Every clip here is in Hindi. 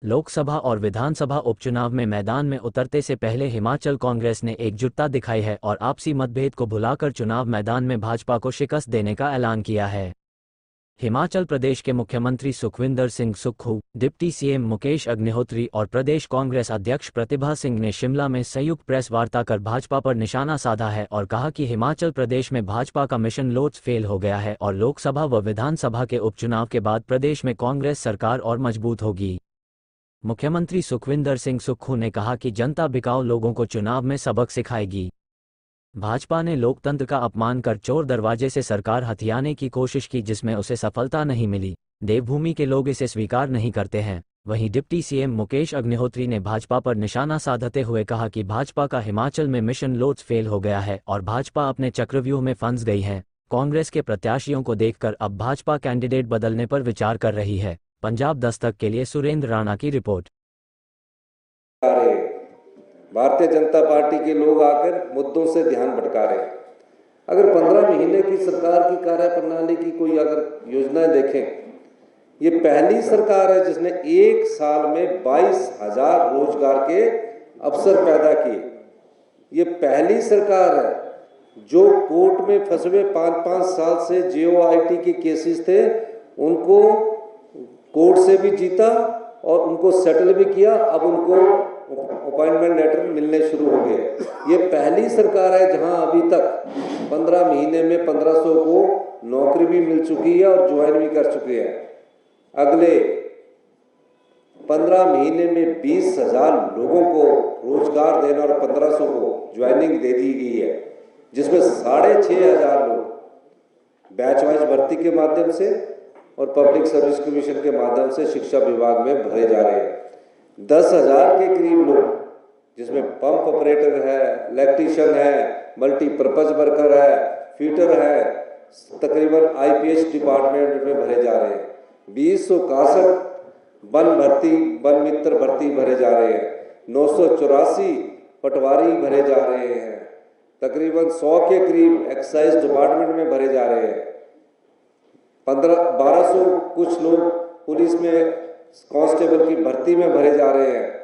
लोकसभा और विधानसभा उपचुनाव में मैदान में उतरते से पहले हिमाचल कांग्रेस ने एकजुटता दिखाई है और आपसी मतभेद को भुलाकर चुनाव मैदान में भाजपा को शिकस्त देने का ऐलान किया है। हिमाचल प्रदेश के मुख्यमंत्री सुखविंदर सिंह सुक्खू, डिप्टी सीएम मुकेश अग्निहोत्री और प्रदेश कांग्रेस अध्यक्ष प्रतिभा सिंह ने शिमला में संयुक्त प्रेस वार्ता कर भाजपा पर निशाना साधा है और कहा कि हिमाचल प्रदेश में भाजपा का मिशन लोड्स फेल हो गया है और लोकसभा व विधानसभा के उपचुनाव के बाद प्रदेश में कांग्रेस सरकार और मजबूत होगी। मुख्यमंत्री सुखविंदर सिंह सुक्खू ने कहा कि जनता बिकाऊ लोगों को चुनाव में सबक सिखाएगी। भाजपा ने लोकतंत्र का अपमान कर चोर दरवाजे से सरकार हथियाने की कोशिश की जिसमें उसे सफलता नहीं मिली। देवभूमि के लोग इसे स्वीकार नहीं करते हैं। वहीं डिप्टी सीएम मुकेश अग्निहोत्री ने भाजपा पर निशाना साधते हुए कहा कि भाजपा का हिमाचल में मिशन लोड्स फेल हो गया है और भाजपा अपने चक्रव्यूह में फंस गई है। कांग्रेस के प्रत्याशियों को देखकर अब भाजपा कैंडिडेट बदलने पर विचार कर रही है। पंजाब दस्तक के लिए सुरेंद्र राणा की रिपोर्ट। भारतीय जनता पार्टी के लोग आकर मुद्दों से ध्यान भटका रहे हैं। अगर 15 महीने की सरकार की कार्यप्रणाली की कोई अगर योजनाएं देखें, ये पहली सरकार है जिसने एक साल में 22,000 रोजगार के अवसर पैदा किए। ये पहली सरकार है जो कोर्ट में फंसे हुए 5-5 साल से JOIT के केसेस थे, उनको कोर्ट से भी जीता और उनको सेटल भी किया। अब उनको अपॉइंटमेंट लेटर मिलने शुरू हो गए। ये पहली सरकार है जहां अभी तक 15 महीने में 1500 को नौकरी भी मिल चुकी है और ज्वाइन भी कर चुके हैं। अगले 15 महीने में 20,000 लोगों को रोजगार देना और 1500 को ज्वाइनिंग दे दी गई है, जिसमें 6,500 लोग बैच वाइज भर्ती के माध्यम से और पब्लिक सर्विस कमीशन के माध्यम से शिक्षा विभाग में भरे जा रहे हैं। 10,000 के करीब लोग, जिसमें पंप ऑपरेटर है, इलेक्ट्रीशियन है, मल्टीपर्पज वर्कर है, फीटर है, तकरीबन IPS डिपार्टमेंट में भरे जा रहे हैं। 261 वन मित्र भर्ती भरे जा रहे हैं। 984 पटवारी भरे जा रहे हैं। तकरीबन 100 के करीब एक्साइज डिपार्टमेंट में भरे जा रहे हैं। 1200 कुछ लोग पुलिस में कांस्टेबल की भर्ती में भरे जा रहे हैं।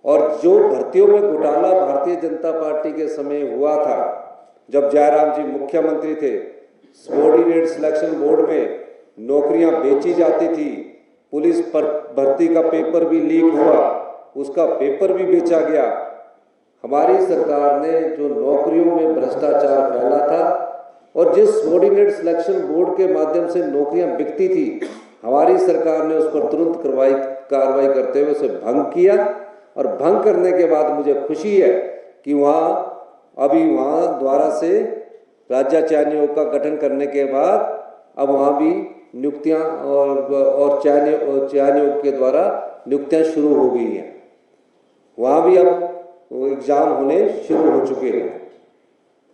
और जो भर्तियों में घोटाला भारतीय जनता पार्टी के समय हुआ था, जब जयराम जी मुख्यमंत्री थे, सबॉर्डिनेट सिलेक्शन बोर्ड में नौकरियां बेची जाती थी, पुलिस पर भर्ती का पेपर भी लीक हुआ, उसका पेपर भी बेचा गया। हमारी सरकार ने जो नौकरियों में भ्रष्टाचार फैला था और जिस सबॉर्डिनेट सिलेक्शन बोर्ड के माध्यम से नौकरियां बिकती थी, हमारी सरकार ने उस पर तुरंत कार्रवाई करते हुए उसे भंग किया। और भंग करने के बाद मुझे खुशी है कि वहाँ द्वारा से राज्य चयन आयोग का गठन करने के बाद अब वहाँ भी नियुक्तियाँ और चयन आयोग के द्वारा नियुक्तियाँ शुरू हो गई हैं। वहाँ भी अब एग्जाम होने शुरू हो चुके हैं।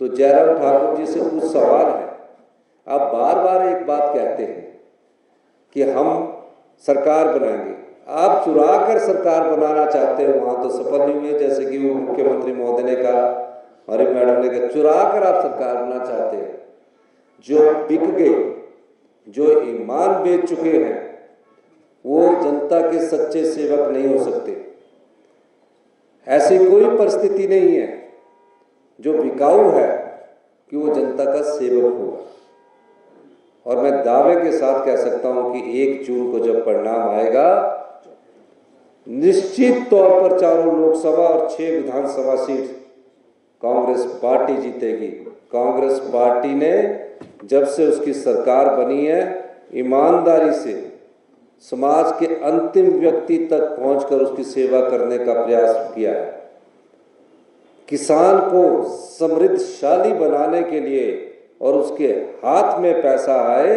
तो जयराम ठाकुर जी से कुछ सवाल है। आप बार बार एक बात कहते हैं कि हम सरकार बनाएंगे, आप चुरा कर सरकार बनाना चाहते हो, वहां तो सफल नहीं हुए। जैसे कि वो मुख्यमंत्री महोदय ने कहा, हमारी मैडम ने कहा, चुरा कर आप सरकार बनाना चाहते हैं। जो बिक गए, जो ईमान बेच चुके हैं, वो जनता के सच्चे सेवक नहीं हो सकते। ऐसी कोई परिस्थिति नहीं है जो बिकाऊ है कि वो जनता का सेवक होगा। और मैं दावे के साथ कह सकता हूं कि 1 जून को जब परिणाम आएगा, निश्चित तौर पर चारों लोकसभा और 6 विधानसभा सीट कांग्रेस पार्टी जीतेगी। कांग्रेस पार्टी ने जब से उसकी सरकार बनी है, ईमानदारी से समाज के अंतिम व्यक्ति तक पहुंचकर उसकी सेवा करने का प्रयास किया है। किसान को समृद्धशाली बनाने के लिए और उसके हाथ में पैसा आए,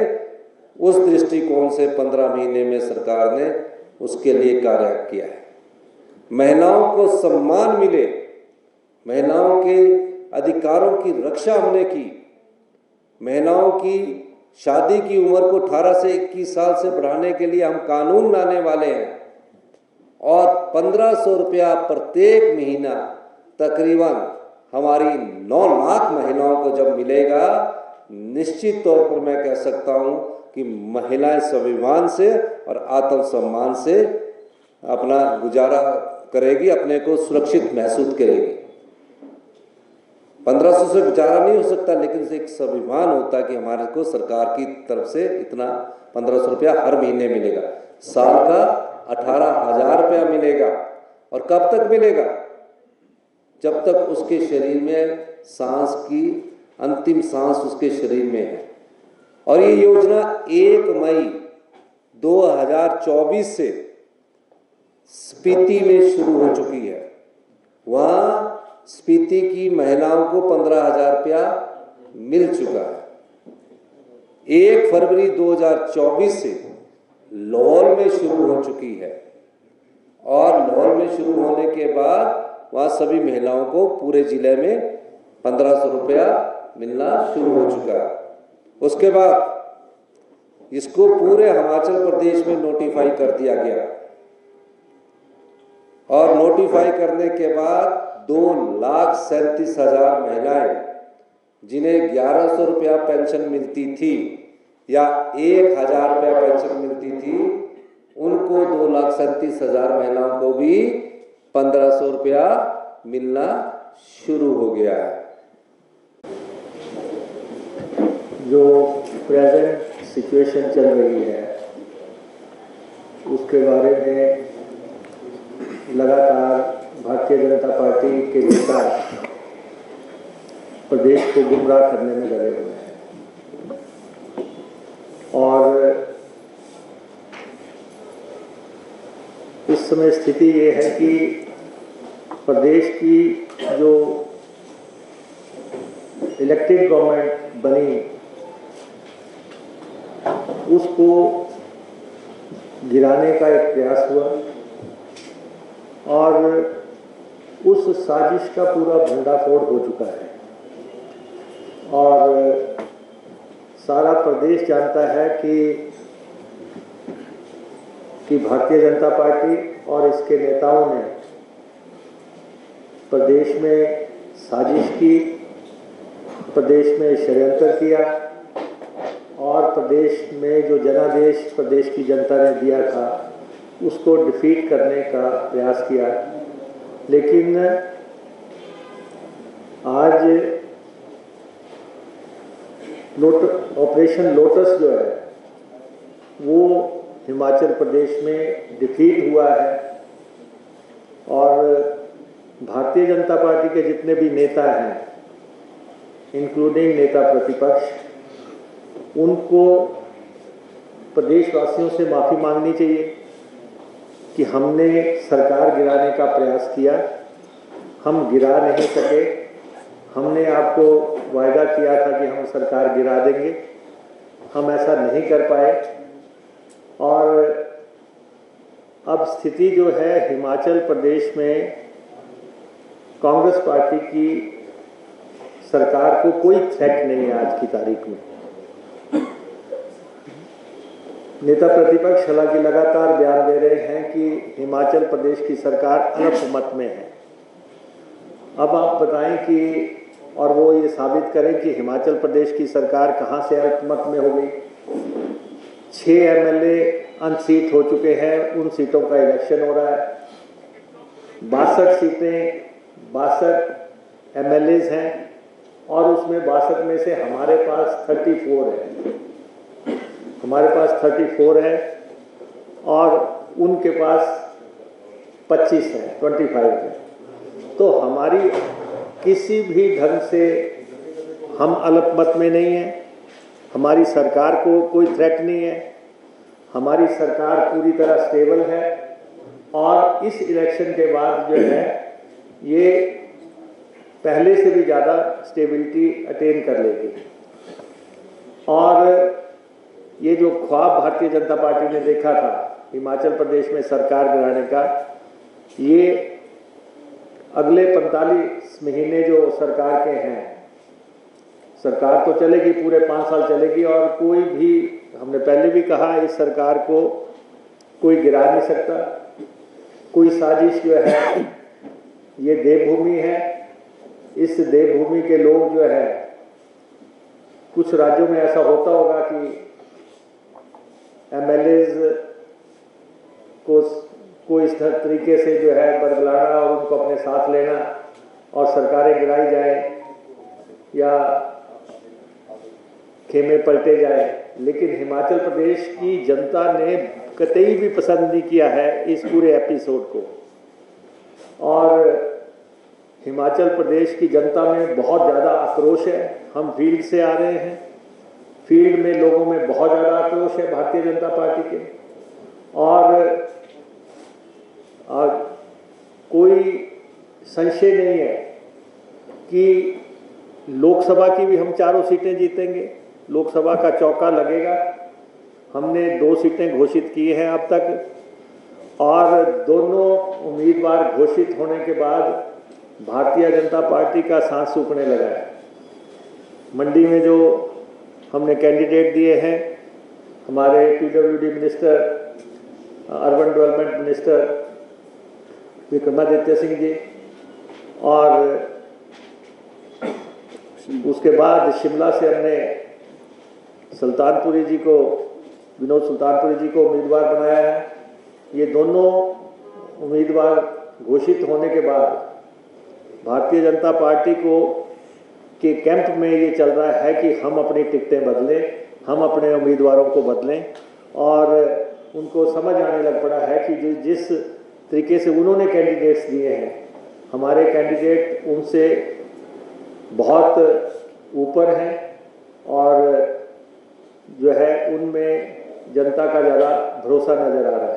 उस दृष्टिकोण से 15 महीने में सरकार ने उसके लिए कार्य किया है। महिलाओं को सम्मान मिले, महिलाओं के अधिकारों की रक्षा हमने की। महिलाओं की शादी की उम्र को 18 से 21 साल से बढ़ाने के लिए हम कानून लाने वाले हैं। और 1500 रुपया प्रत्येक महीना तकरीबन हमारी 9 लाख महिलाओं को जब मिलेगा, निश्चित तौर पर मैं कह सकता हूं कि महिलाएं स्वाभिमान से और आत्मसम्मान से अपना गुजारा करेगी, अपने को सुरक्षित महसूस करेगी। 1500 से गुजारा नहीं हो सकता, लेकिन एक स्वाभिमान होता है कि हमारे को सरकार की तरफ से इतना 1500 रुपया हर महीने मिलेगा, साल का 18,000 रुपया मिलेगा। और कब तक मिलेगा? जब तक उसके शरीर में सांस की अंतिम सांस उसके शरीर में है। और ये योजना 1 मई 2024 से स्पीति में शुरू हो चुकी है। वहाँ स्पीति की महिलाओं को 15,000 रुपया मिल चुका है। 1 फरवरी 2024 से लाहौर में शुरू हो चुकी है और लाहौर में शुरू होने के बाद वहाँ सभी महिलाओं को पूरे जिले में 1500 रुपया मिलना शुरू हो चुका है। उसके बाद इसको पूरे हिमाचल प्रदेश में नोटिफाई कर दिया गया और नोटिफाई करने के बाद 2,37,000 महिलाएं जिन्हें 1100 रुपया पेंशन मिलती थी या 1,000 रुपया पेंशन मिलती थी, उनको 2,37,000 महिलाओं को भी 1500 रुपया मिलना शुरू हो गया है। जो प्रेजेंट सिचुएशन चल रही है उसके बारे में लगातार भारतीय जनता पार्टी के नेता प्रदेश को गुमराह करने में लगे हुए हैं और इस समय स्थिति ये है कि प्रदेश की जो इलेक्टेड गवर्नमेंट बनी उसको गिराने का एक प्रयास हुआ और उस साजिश का पूरा भंडाफोड़ हो चुका है और सारा प्रदेश जानता है कि भारतीय जनता पार्टी और इसके नेताओं ने प्रदेश में साजिश की, प्रदेश में षड्यंत्र किया और प्रदेश में जो जनादेश प्रदेश की जनता ने दिया था उसको डिफीट करने का प्रयास किया। लेकिन आज ऑपरेशन लोटस जो है वो हिमाचल प्रदेश में डिफीट हुआ है और भारतीय जनता पार्टी के जितने भी नेता हैं इंक्लूडिंग नेता प्रतिपक्ष, उनको प्रदेशवासियों से माफ़ी मांगनी चाहिए कि हमने सरकार गिराने का प्रयास किया, हम गिरा नहीं सके। हमने आपको वायदा किया था कि हम सरकार गिरा देंगे, हम ऐसा नहीं कर पाए और अब स्थिति जो है हिमाचल प्रदेश में कांग्रेस पार्टी की सरकार को कोई थ्रेट नहीं है। आज की तारीख में नेता प्रतिपक्ष हालांकि लगातार बयान दे रहे हैं कि हिमाचल प्रदेश की सरकार अल्पमत में है। अब आप बताएं कि और वो ये साबित करें कि हिमाचल प्रदेश की सरकार कहां से अल्पमत में हो गई। 6 MLA अनसीट हो चुके हैं, उन सीटों का इलेक्शन हो रहा है। 62 सीटें 62 MLAs हैं और उसमें 62 में से हमारे पास 34 है, हमारे पास 34 है और उनके पास 25 है, 25 है। तो हमारी किसी भी ढंग से हम अल्पमत में नहीं है, हमारी सरकार को कोई थ्रेट नहीं है, हमारी सरकार पूरी तरह स्टेबल है और इस इलेक्शन के बाद जो है ये पहले से भी ज़्यादा स्टेबिलिटी अटेन कर लेगी। और ये जो ख्वाब भारतीय जनता पार्टी ने देखा था हिमाचल प्रदेश में सरकार गिराने का, ये अगले 45 महीने जो सरकार के हैं, सरकार तो चलेगी, पूरे 5 साल चलेगी और कोई भी, हमने पहले भी कहा, इस सरकार को कोई गिरा नहीं सकता। कोई साजिश जो है, ये देवभूमि है, इस देवभूमि के लोग जो है, कुछ राज्यों में ऐसा होता होगा कि एमएलएज को इस तरीके से जो है बरगलाना और उनको अपने साथ लेना और सरकारें गिराई जाए या खेमे पलटे जाए, लेकिन हिमाचल प्रदेश की जनता ने कतई भी पसंद नहीं किया है इस पूरे एपिसोड को। और हिमाचल प्रदेश की जनता में बहुत ज़्यादा आक्रोश है। हम फील्ड से आ रहे हैं, फील्ड में लोगों में बहुत ज़्यादा आक्रोश है भारतीय जनता पार्टी के। और कोई संशय नहीं है कि लोकसभा की भी हम 4 सीटें जीतेंगे, लोकसभा का चौका लगेगा। हमने 2 सीटें घोषित की हैं अब तक, और दोनों उम्मीदवार घोषित होने के बाद भारतीय जनता पार्टी का सांस सूखने लगा है। मंडी में जो हमने कैंडिडेट दिए हैं, हमारे PWD minister, urban development minister Vikramaditya Singh ji, और उसके बाद शिमला से हमने सुल्तानपुरी जी को, विनोद सुल्तानपुरी जी को उम्मीदवार बनाया है। ये दोनों उम्मीदवार घोषित होने के बाद भारतीय जनता पार्टी के कैंप में ये चल रहा है कि हम अपनी टिकटें बदलें, हम अपने उम्मीदवारों को बदलें, और उनको समझ आने लग पड़ा है कि जिस तरीके से उन्होंने कैंडिडेट्स दिए हैं, हमारे कैंडिडेट उनसे बहुत ऊपर हैं और जो है उनमें जनता का ज़्यादा भरोसा नज़र आ रहा है।